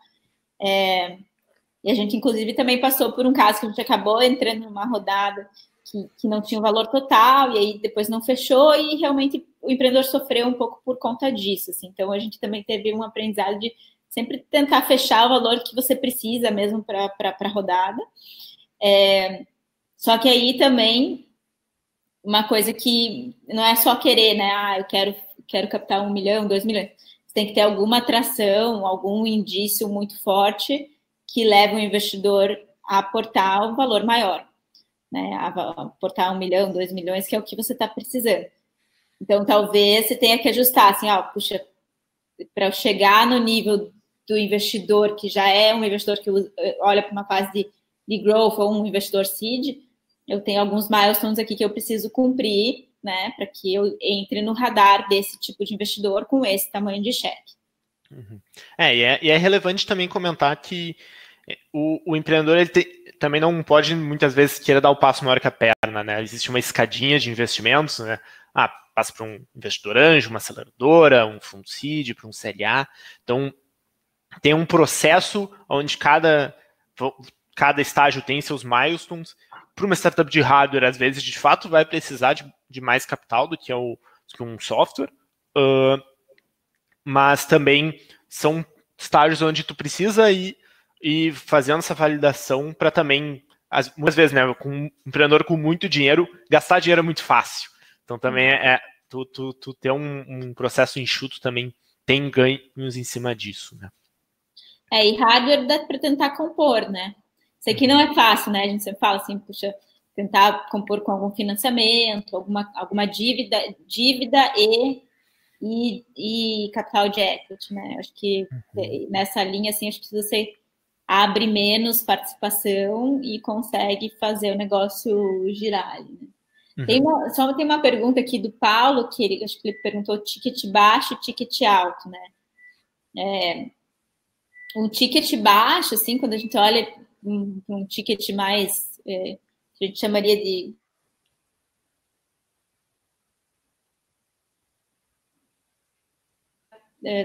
E a gente, inclusive, também passou por um caso que a gente acabou entrando numa rodada que não tinha o valor total, e aí depois não fechou, e realmente o empreendedor sofreu um pouco por conta disso. Assim. Então, a gente também teve um aprendizado de sempre tentar fechar o valor que você precisa mesmo para a rodada. Só que aí também, uma coisa que não é só querer, né? Eu quero captar 1 milhão, 2 milhões. Você tem que ter alguma atração, algum indício muito forte que leve o investidor a aportar um valor maior, né? A aportar 1 milhão, 2 milhões, que é o que você está precisando. Então, talvez você tenha que ajustar, assim, puxa, para eu chegar no nível do investidor, que já é um investidor que olha para uma fase de growth ou um investidor seed, eu tenho alguns milestones aqui que eu preciso cumprir, né, para que eu entre no radar desse tipo de investidor com esse tamanho de cheque. Uhum. E é relevante também comentar que o empreendedor ele também não pode, muitas vezes, querer dar o passo maior que a perna, né? Existe uma escadinha de investimentos, né? Passa para um investidor anjo, uma aceleradora, um fundo seed, para um CLA. Então, tem um processo onde cada estágio tem seus milestones. Para uma startup de hardware, às vezes, de fato, vai precisar de mais capital do que um software. Mas também são estágios onde tu precisa ir fazendo essa validação para também, muitas vezes, né, com um empreendedor com muito dinheiro, gastar dinheiro é muito fácil. Então também tu ter um processo enxuto também tem ganhos em cima disso, né? E hardware dá para tentar compor, né? Isso aqui não é fácil, né? A gente sempre fala assim, puxa, tentar compor com algum financiamento, alguma dívida e capital de equity, né? Acho que nessa linha, assim, acho que você abre menos participação e consegue fazer o negócio girar. Né? Só tem uma pergunta aqui do Paulo, que acho que ele perguntou ticket baixo e ticket alto, né? Um ticket baixo, assim, quando a gente olha um ticket mais, a gente chamaria de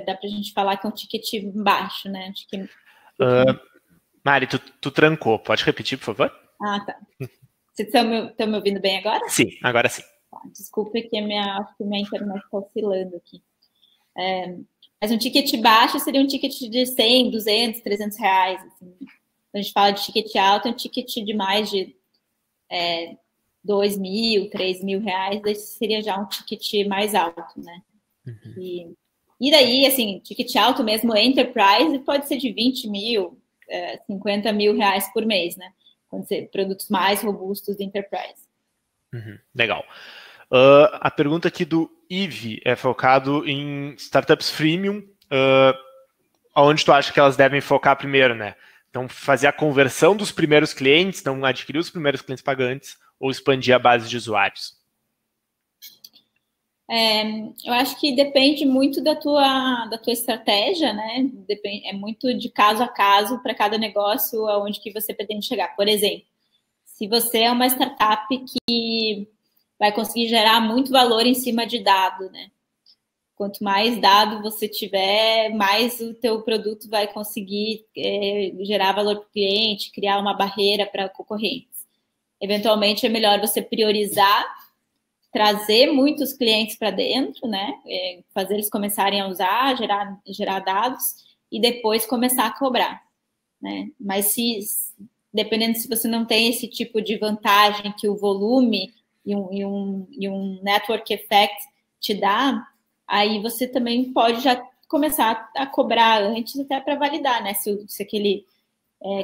dá para a gente falar que é um ticket baixo, né? Acho que... Mari, tu trancou. Pode repetir, por favor? Tá. Vocês estão me ouvindo bem agora? Sim, agora sim. Desculpe que acho que minha internet está oscilando aqui. Mas um ticket baixo seria um ticket de 100, 200, 300 reais. Assim. Quando a gente fala de ticket alto, é um ticket de mais de 2 mil, 3 mil reais, daí seria já um ticket mais alto, né? E daí, assim, ticket alto mesmo, enterprise, pode ser de 20 mil, 50 mil reais por mês, né? Quando ser produtos mais robustos de enterprise. Legal. A pergunta aqui do Ive é focado em startups freemium, onde tu acha que elas devem focar primeiro, né? Então, fazer a conversão dos primeiros clientes, então adquirir os primeiros clientes pagantes ou expandir a base de usuários? Eu acho que depende muito da tua estratégia, né? É muito de caso a caso para cada negócio aonde que você pretende chegar. Por exemplo, se você é uma startup que vai conseguir gerar muito valor em cima de dado, né? Quanto mais dado você tiver, mais o teu produto vai conseguir gerar valor para o cliente, criar uma barreira para concorrentes. Eventualmente, é melhor você priorizar trazer muitos clientes para dentro, né? Fazer eles começarem a usar, gerar dados e depois começar a cobrar, né? Mas dependendo se você não tem esse tipo de vantagem que o volume e um network effect te dá, aí você também pode já começar a cobrar antes até para validar, né? Se aquele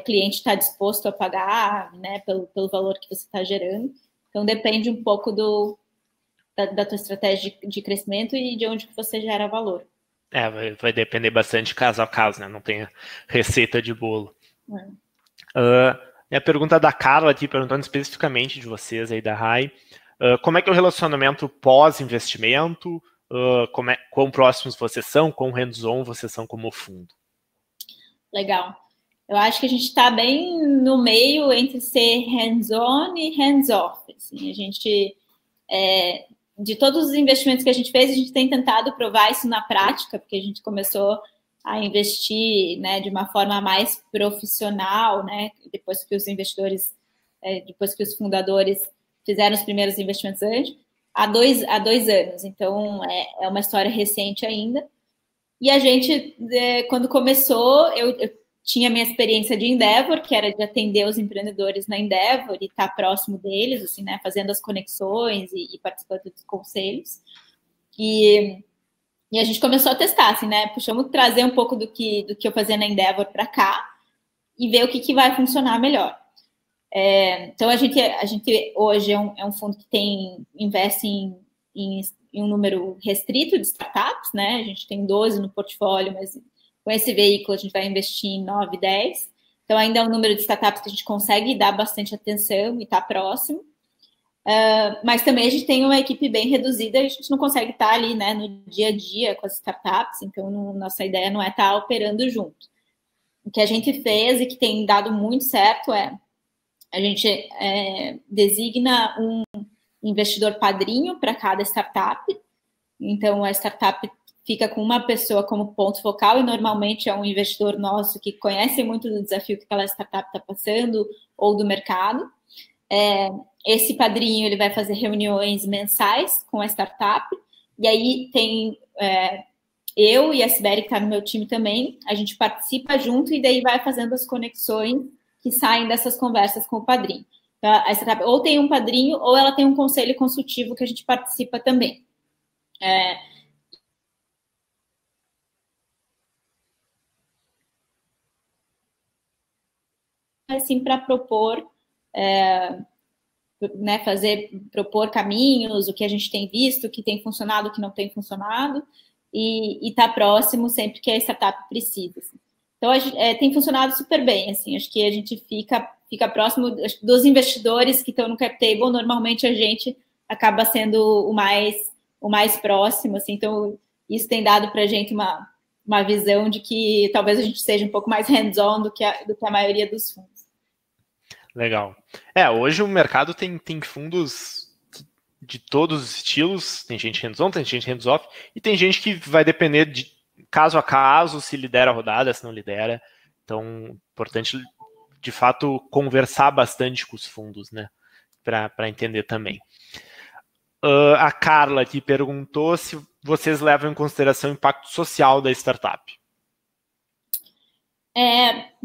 cliente está disposto a pagar, né? Pelo valor que você está gerando. Então depende um pouco da tua estratégia de crescimento e de onde que você gera valor. Vai depender bastante caso a caso, né? Não tem receita de bolo. A pergunta da Carla aqui, perguntando especificamente de vocês aí da RAI. Como é que é o relacionamento pós-investimento? Quão próximos vocês são? Quão hands-on vocês são como fundo? Legal. Eu acho que a gente está bem no meio entre ser hands-on e hands-off. Assim, a gente, de todos os investimentos que a gente fez, a gente tem tentado provar isso na prática, porque a gente começou a investir, né, de uma forma mais profissional, né, depois que os fundadores fizeram os primeiros investimentos antes, há dois anos. Então, é uma história recente ainda. E a gente, quando começou, eu tinha minha experiência de Endeavor, que era de atender os empreendedores na Endeavor e estar próximo deles, assim, né, fazendo as conexões e participando dos conselhos. E a gente começou a testar, assim, né? Puxamos trazer um pouco do que eu fazia na Endeavor para cá e ver o que vai funcionar melhor. Então, a gente hoje é um fundo que investe em um número restrito de startups, né? A gente tem 12 no portfólio, mas com esse veículo a gente vai investir em 9, 10. Então, ainda é um número de startups que a gente consegue dar bastante atenção e estar próximo. Mas também a gente tem uma equipe bem reduzida, a gente não consegue estar ali, né, no dia a dia com as startups, então nossa ideia não é estar operando junto. O que a gente fez e que tem dado muito certo a gente designa um investidor padrinho para cada startup. Então, a startup fica com uma pessoa como ponto focal e normalmente é um investidor nosso que conhece muito do desafio que aquela startup está passando ou do mercado. Esse padrinho ele vai fazer reuniões mensais com a startup e aí tem eu e a Sibeli, que está no meu time também, a gente participa junto e daí vai fazendo as conexões que saem dessas conversas com o padrinho. Então, a startup ou tem um padrinho ou ela tem um conselho consultivo que a gente participa também. Assim, para propor, né, propor caminhos, o que a gente tem visto, o que tem funcionado, o que não tem funcionado, e estar próximo sempre que a startup precisa. Assim. Então, tem funcionado super bem, assim, acho que a gente fica próximo dos investidores que estão no cap table, normalmente a gente acaba sendo o mais próximo, assim, então isso tem dado para a gente uma visão de que talvez a gente seja um pouco mais hands-on do que a maioria dos fundos. Legal. Hoje o mercado tem fundos de todos os estilos, tem gente hands-on, tem gente hands-off, e tem gente que vai depender de caso a caso, se lidera a rodada, se não lidera. Então, importante, de fato, conversar bastante com os fundos, né, para entender também. A Carla aqui perguntou se vocês levam em consideração o impacto social da startup.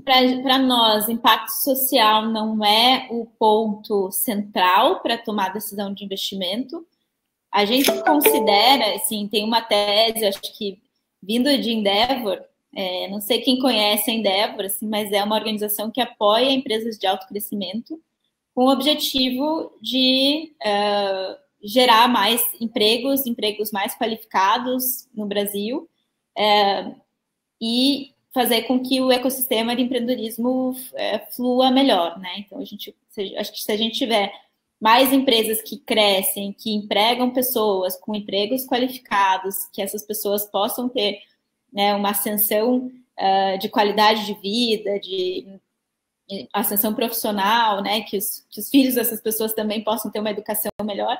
Para nós, impacto social não é o ponto central para tomar decisão de investimento. A gente considera, assim, tem uma tese, acho que vindo de Endeavor, não sei quem conhece a Endeavor, assim, mas é uma organização que apoia empresas de alto crescimento com o objetivo de gerar mais empregos mais qualificados no Brasil e fazer com que o ecossistema de empreendedorismo flua melhor, né? Então, acho que se a gente tiver mais empresas que crescem, que empregam pessoas com empregos qualificados, que essas pessoas possam ter, né, uma ascensão de qualidade de vida, de ascensão profissional, né, que os filhos dessas pessoas também possam ter uma educação melhor,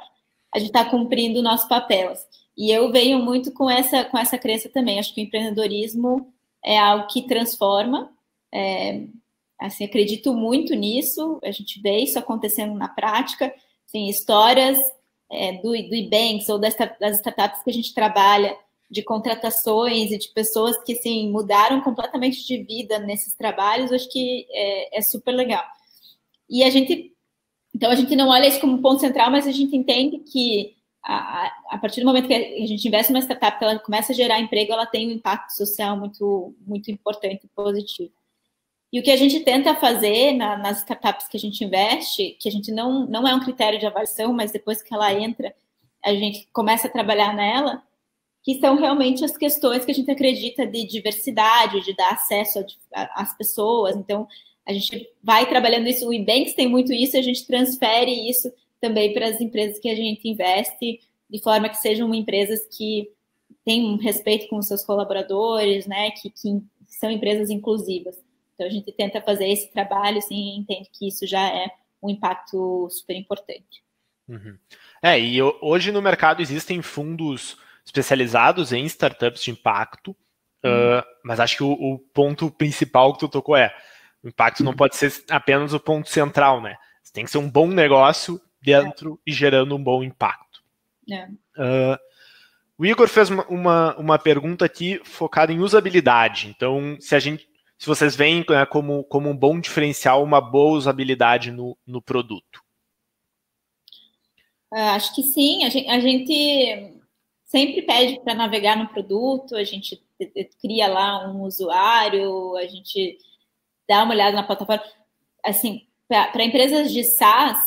a gente está cumprindo o nosso papel. E eu venho muito com essa crença também. Acho que o empreendedorismo é algo que transforma. Assim, acredito muito nisso. A gente vê isso acontecendo na prática. Assim, histórias do Ebanks ou das startups que a gente trabalha, de contratações e de pessoas que, assim, mudaram completamente de vida nesses trabalhos, acho que é super legal. E então a gente não olha isso como ponto central, mas a gente entende que a partir do momento que a gente investe numa startup, que ela começa a gerar emprego, ela tem um impacto social muito, muito importante e positivo. E o que a gente tenta fazer nas startups que a gente investe, que a gente não é um critério de avaliação, mas depois que ela entra, a gente começa a trabalhar nela, que são realmente as questões que a gente acredita de diversidade, de dar acesso às pessoas. Então, a gente vai trabalhando isso, o Ebanks tem muito isso, e a gente transfere isso também para as empresas que a gente investe, de forma que sejam empresas que têm um respeito com os seus colaboradores, né, que são empresas inclusivas. Então, a gente tenta fazer esse trabalho, assim, e entende que isso já é um impacto super importante. Uhum. E hoje no mercado existem fundos especializados em startups de impacto, mas acho que o ponto principal que tu tocou o impacto não pode ser apenas o ponto central, né? Tem que ser um bom negócio dentro e gerando um bom impacto. O Igor fez uma pergunta aqui focada em usabilidade. Então, se vocês veem como um bom diferencial, uma boa usabilidade no produto. Acho que sim. A gente sempre pede para navegar no produto, a gente cria lá um usuário, a gente dá uma olhada na plataforma. Assim, para empresas de SaaS,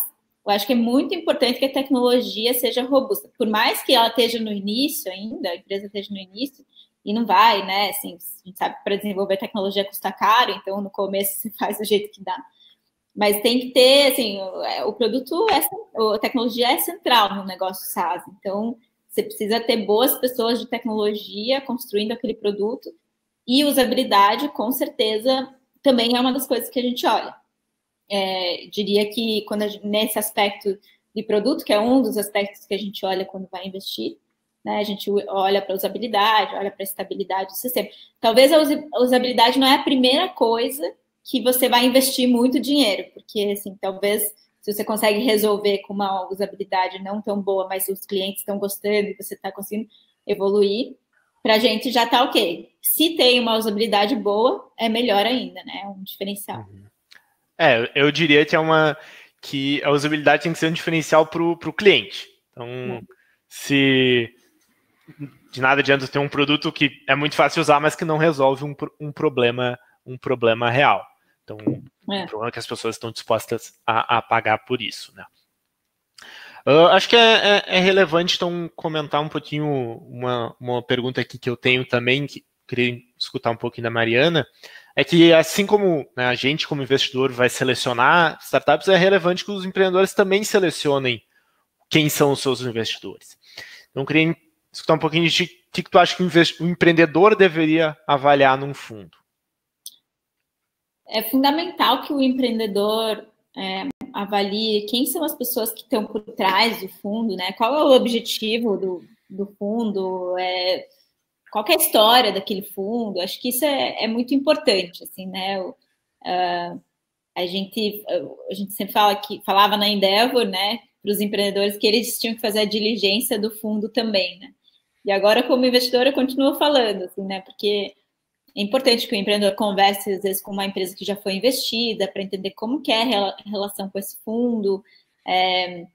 eu acho que é muito importante que a tecnologia seja robusta. Por mais que ela esteja no início ainda, a empresa esteja no início, e não vai, né? Assim, a gente sabe que para desenvolver tecnologia custa caro, então no começo você faz do jeito que dá. Mas tem que ter, assim, o produto, a tecnologia é central no negócio SaaS. Então, você precisa ter boas pessoas de tecnologia construindo aquele produto. E usabilidade, com certeza, também é uma das coisas que a gente olha. Diria que nesse aspecto de produto, que é um dos aspectos que a gente olha quando vai investir, né, a gente olha para a usabilidade, olha para a estabilidade do sistema. Talvez a usabilidade não é a primeira coisa que você vai investir muito dinheiro, porque, assim, talvez se você consegue resolver com uma usabilidade não tão boa, mas os clientes estão gostando e você está conseguindo evoluir, para a gente já está ok. Se tem uma usabilidade boa, é melhor ainda, né? É um diferencial. Eu diria que a usabilidade tem que ser um diferencial para o cliente. Então, se de nada adianta ter um produto que é muito fácil de usar, mas que não resolve um problema real. Então, um problema que as pessoas estão dispostas a pagar por isso, né? Acho que é relevante, então, comentar um pouquinho uma pergunta aqui que eu tenho também, que queria escutar um pouquinho da Mariana, é que assim como, né, a gente, como investidor, vai selecionar startups, é relevante que os empreendedores também selecionem quem são os seus investidores. Então, eu queria escutar um pouquinho de o que tu acha que o empreendedor deveria avaliar num fundo. É fundamental que o empreendedor avalie quem são as pessoas que estão por trás do fundo, né? Qual é o objetivo do fundo, qual é a história daquele fundo. Acho que isso é muito importante, assim, né? A gente sempre falava na Endeavor, né, para os empreendedores que eles tinham que fazer a diligência do fundo também, né? E agora, como investidora, eu continuo falando, assim, né? Porque é importante que o empreendedor converse, às vezes, com uma empresa que já foi investida, para entender como que é a relação com esse fundo. É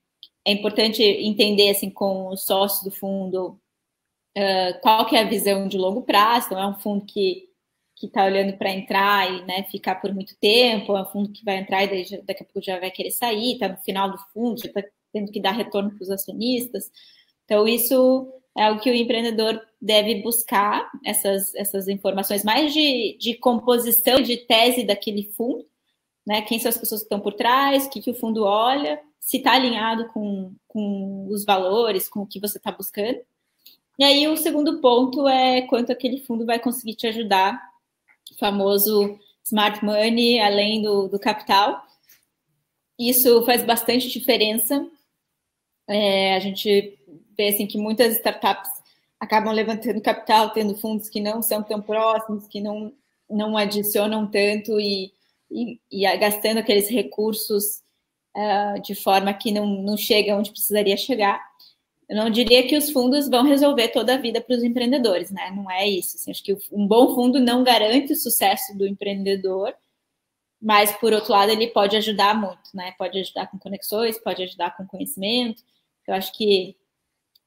importante entender, assim, com os sócios do fundo, qual que é a visão de longo prazo. Então, é um fundo que está olhando para entrar e, né, ficar por muito tempo, é um fundo que vai entrar e daí daqui a pouco já vai querer sair, está no final do fundo, já está tendo que dar retorno para os acionistas. Então, isso é algo que o empreendedor deve buscar, essas informações mais de composição, de tese daquele fundo, né? Quem são as pessoas que estão por trás, o que o fundo olha, se está alinhado com os valores, com o que você está buscando. E aí, o segundo ponto é quanto aquele fundo vai conseguir te ajudar, o famoso smart money, além do capital. Isso faz bastante diferença. A gente vê assim, que muitas startups acabam levantando capital, tendo fundos que não são tão próximos, que não adicionam tanto e gastando aqueles recursos de forma que não chega onde precisaria chegar. Eu não diria que os fundos vão resolver toda a vida para os empreendedores, né? Não é isso. Assim, acho que um bom fundo não garante o sucesso do empreendedor, mas, por outro lado, ele pode ajudar muito, né? Pode ajudar com conexões, pode ajudar com conhecimento. Eu acho que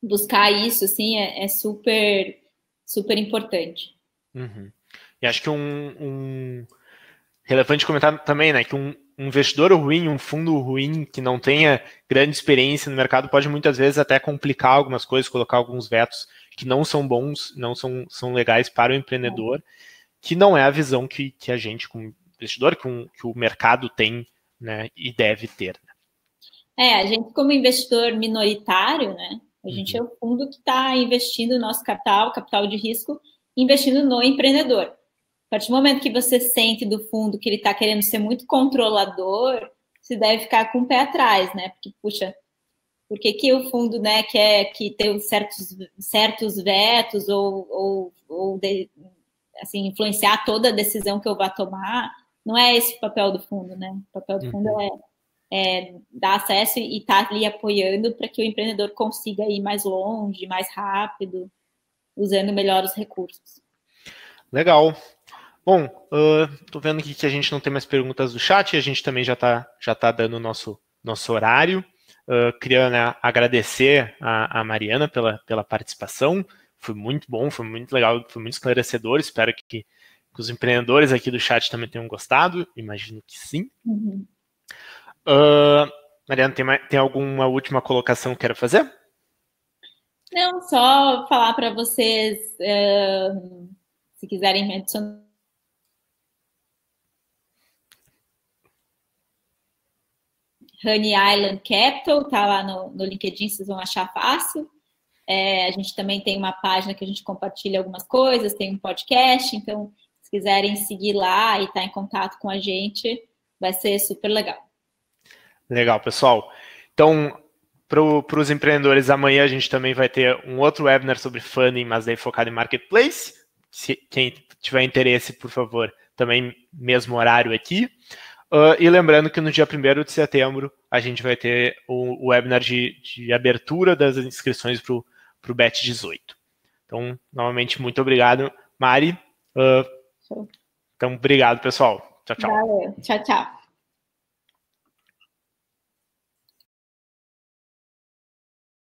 buscar isso, assim, é super, super importante. Uhum. E acho que relevante comentar também, né, que um investidor ruim, um fundo ruim, que não tenha grande experiência no mercado, pode muitas vezes até complicar algumas coisas, colocar alguns vetos que não são bons, não são legais para o empreendedor, que não é a visão que a gente, como investidor, que o mercado tem, né, e deve ter. A gente, como investidor minoritário, né, a gente é o fundo que está investindo o nosso capital de risco, investindo no empreendedor. A partir do momento que você sente do fundo que ele está querendo ser muito controlador, você deve ficar com o pé atrás, né? Porque, puxa, por que o fundo, né, quer que tenha certos vetos ou assim, influenciar toda a decisão que eu vá tomar? Não é esse o papel do fundo, né? O papel do fundo é dar acesso e estar ali apoiando para que o empreendedor consiga ir mais longe, mais rápido, usando melhor os recursos. Legal. Bom, tô vendo aqui que a gente não tem mais perguntas do chat, a gente também já tá dando o nosso horário. Queria, né, agradecer a Mariana pela participação. Foi muito bom, foi muito legal, foi muito esclarecedor. Espero que os empreendedores aqui do chat também tenham gostado. Imagino que sim. Mariana, tem alguma última colocação que quer fazer? Não, só falar para vocês, se quiserem me adicionar. Honey Island Capital, tá lá no LinkedIn, vocês vão achar fácil. A gente também tem uma página que a gente compartilha algumas coisas, tem um podcast, então, se quiserem seguir lá e estar em contato com a gente, vai ser super legal. Legal, pessoal. Então, para os empreendedores, amanhã a gente também vai ter um outro webinar sobre funding, mas daí focado em marketplace. Se quem tiver interesse, por favor, também mesmo horário aqui. E lembrando que no dia 1º de setembro a gente vai ter o webinar de abertura das inscrições para o BET 18. Então, novamente, muito obrigado, Mari. Então, obrigado, pessoal. Tchau, tchau. Valeu. Tchau, tchau.